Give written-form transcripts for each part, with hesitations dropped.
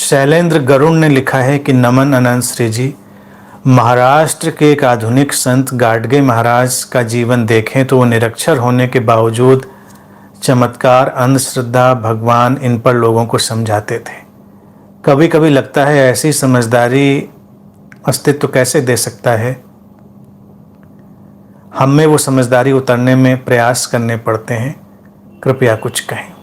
शैलेंद्र गरुड़ ने लिखा है कि नमन अनंत श्री जी, महाराष्ट्र के एक आधुनिक संत गाडगे महाराज का जीवन देखें तो वो निरक्षर होने के बावजूद चमत्कार, अंधश्रद्धा, भगवान इन पर लोगों को समझाते थे। कभी कभी लगता है ऐसी समझदारी अस्तित्व कैसे दे सकता है। हम में वो समझदारी उतरने में प्रयास करने पड़ते हैं। कृपया कुछ कहें।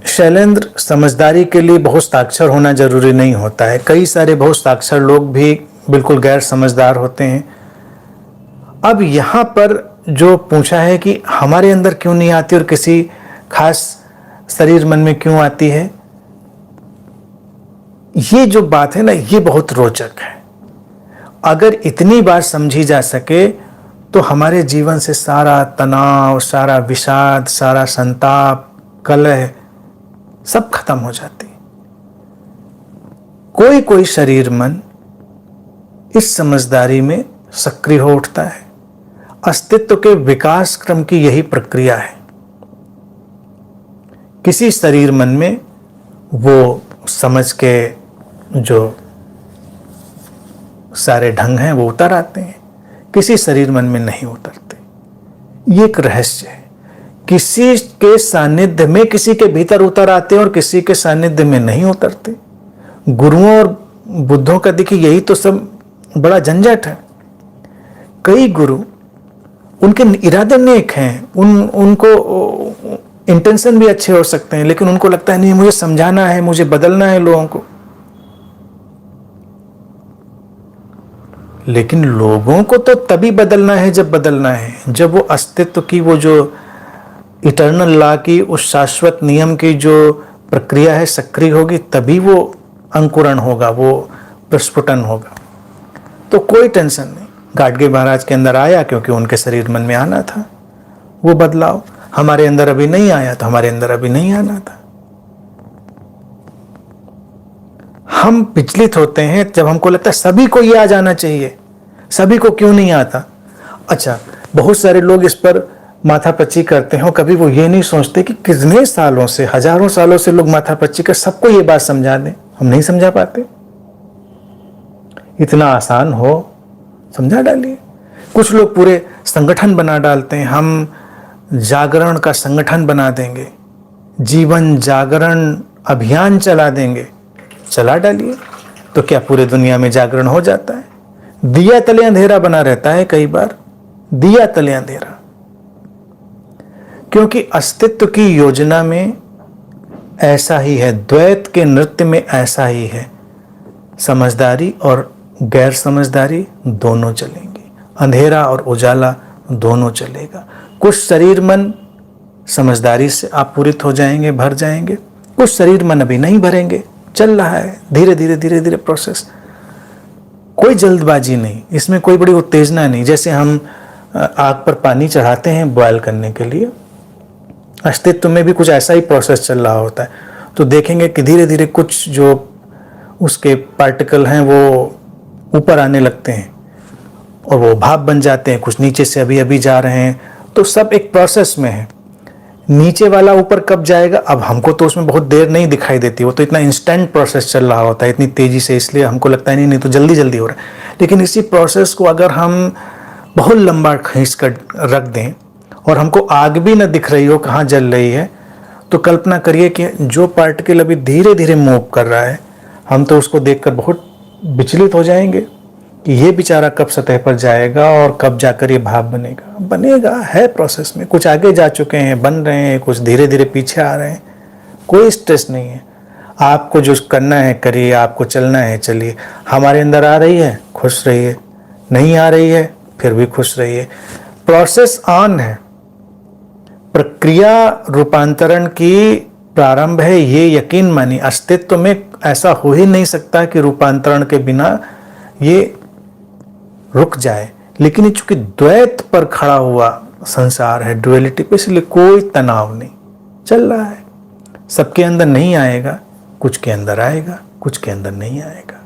शैलेंद्र, समझदारी के लिए बहुत साक्षर होना जरूरी नहीं होता है। कई सारे बहुत साक्षर लोग भी बिल्कुल गैर समझदार होते हैं। अब यहाँ पर जो पूछा है कि हमारे अंदर क्यों नहीं आती और किसी खास शरीर मन में क्यों आती है, ये जो बात है ना, ये बहुत रोचक है। अगर इतनी बात समझी जा सके तो हमारे जीवन से सारा तनाव, सारा विषाद, सारा संताप, कलह सब खत्म हो जाती। कोई कोई शरीर मन इस समझदारी में सक्रिय हो उठता है। अस्तित्व के विकास क्रम की यही प्रक्रिया है। किसी शरीर मन में वो समझ के जो सारे ढंग हैं वो उतर आते हैं, किसी शरीर मन में नहीं उतरते। ये एक रहस्य है। किसी के सानिध्य में किसी के भीतर उतर आते हैं और किसी के सानिध्य में नहीं उतरते। गुरुओं और बुद्धों का देखिए यही तो सब बड़ा झंझट है। कई गुरु, उनके इरादे नेक हैं, उनको इंटेंशन भी अच्छे हो सकते हैं, लेकिन उनको लगता है नहीं, मुझे समझाना है, मुझे बदलना है लोगों को। लेकिन लोगों को तो तभी बदलना है जब बदलना है, जब वो अस्तित्व की, वो जो इटर्नल लॉ की, उस शाश्वत नियम की जो प्रक्रिया है सक्रिय होगी, तभी वो अंकुरण होगा, वो प्रस्फुटन होगा। तो कोई टेंशन नहीं। गाडगे महाराज के अंदर आया क्योंकि उनके शरीर मन में आना था वो बदलाव। हमारे अंदर अभी नहीं आया तो हमारे अंदर अभी नहीं आना था। हम विचलित होते हैं जब हमको लगता है सभी को ये आ जाना चाहिए, सभी को क्यों नहीं आता। अच्छा, बहुत सारे लोग इस पर माथापच्ची करते हैं और कभी वो ये नहीं सोचते कि कितने सालों से, हजारों सालों से लोग माथापच्ची कर सबको ये बात समझा दें। हम नहीं समझा पाते। इतना आसान हो, समझा डालिए। कुछ लोग पूरे संगठन बना डालते हैं, हम जागरण का संगठन बना देंगे, जीवन जागरण अभियान चला देंगे। चला डालिए, तो क्या पूरे दुनिया में जागरण हो जाता है? दिया तले अंधेरा बना रहता है कई बार, दिया तले अंधेरा। क्योंकि अस्तित्व की योजना में ऐसा ही है, द्वैत के नृत्य में ऐसा ही है। समझदारी और गैर समझदारी दोनों चलेंगे, अंधेरा और उजाला दोनों चलेगा। कुछ शरीर मन समझदारी से आपूरित हो जाएंगे, भर जाएंगे, कुछ शरीर मन अभी नहीं भरेंगे। चल रहा है धीरे धीरे धीरे धीरे प्रोसेस। कोई जल्दबाजी नहीं, इसमें कोई बड़ी उत्तेजना नहीं। जैसे हम आग पर पानी चढ़ाते हैं बॉयल करने के लिए, अस्तित्व में भी कुछ ऐसा ही प्रोसेस चल रहा होता है। तो देखेंगे कि धीरे धीरे कुछ जो उसके पार्टिकल हैं वो ऊपर आने लगते हैं और वो भाप बन जाते हैं, कुछ नीचे से अभी अभी जा रहे हैं। तो सब एक प्रोसेस में है। नीचे वाला ऊपर कब जाएगा, अब हमको तो उसमें बहुत देर नहीं दिखाई देती, वो तो इतना इंस्टेंट प्रोसेस चल रहा होता है इतनी तेजी से, इसलिए हमको लगता है नहीं तो जल्दी जल्दी हो रहा है। लेकिन इसी प्रोसेस को अगर हम बहुत लंबा खींच कर रख दें और हमको आग भी न दिख रही हो कहाँ जल रही है, तो कल्पना करिए कि जो पार्टिकल अभी धीरे धीरे मूव कर रहा है, हम तो उसको देखकर बहुत विचलित हो जाएंगे कि ये बेचारा कब सतह पर जाएगा और कब जाकर ये भाप बनेगा। है प्रोसेस में, कुछ आगे जा चुके हैं, बन रहे हैं, कुछ धीरे धीरे पीछे आ रहे हैं। कोई स्ट्रेस नहीं है। आपको जो करना है करिए, आपको चलना है चलिए। हमारे अंदर आ रही है, खुश रहिए, नहीं आ रही है फिर भी खुश रहिए। प्रोसेस ऑन है, प्रक्रिया रूपांतरण की प्रारंभ है, ये यकीन मानिए। अस्तित्व में ऐसा हो ही नहीं सकता कि रूपांतरण के बिना ये रुक जाए। लेकिन ये चूंकि द्वैत पर खड़ा हुआ संसार है, ड्युअलिटी पे, इसलिए कोई तनाव नहीं, चल रहा है। सबके अंदर नहीं आएगा, कुछ के अंदर आएगा, कुछ के अंदर नहीं आएगा,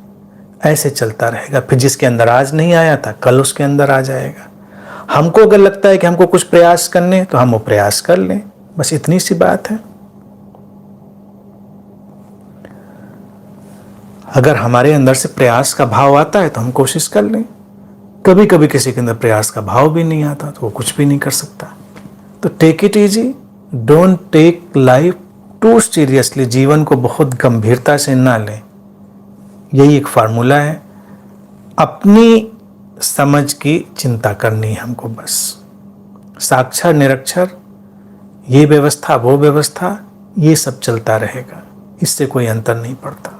ऐसे चलता रहेगा। फिर जिसके अंदर आज नहीं आया था कल उसके अंदर आ जाएगा। हमको अगर लगता है कि हमको कुछ प्रयास करने, तो हम वो प्रयास कर लें, बस इतनी सी बात है। अगर हमारे अंदर से प्रयास का भाव आता है तो हम कोशिश कर लें। कभी कभी किसी के अंदर प्रयास का भाव भी नहीं आता तो वो कुछ भी नहीं कर सकता। तो take it easy, don't take life too seriously. जीवन को बहुत गंभीरता से ना लें। यही एक फार्मूला है। अपनी समझ की चिंता करनी है हमको बस। साक्षर निरक्षर, ये व्यवस्था वो व्यवस्था, ये सब चलता रहेगा, इससे कोई अंतर नहीं पड़ता।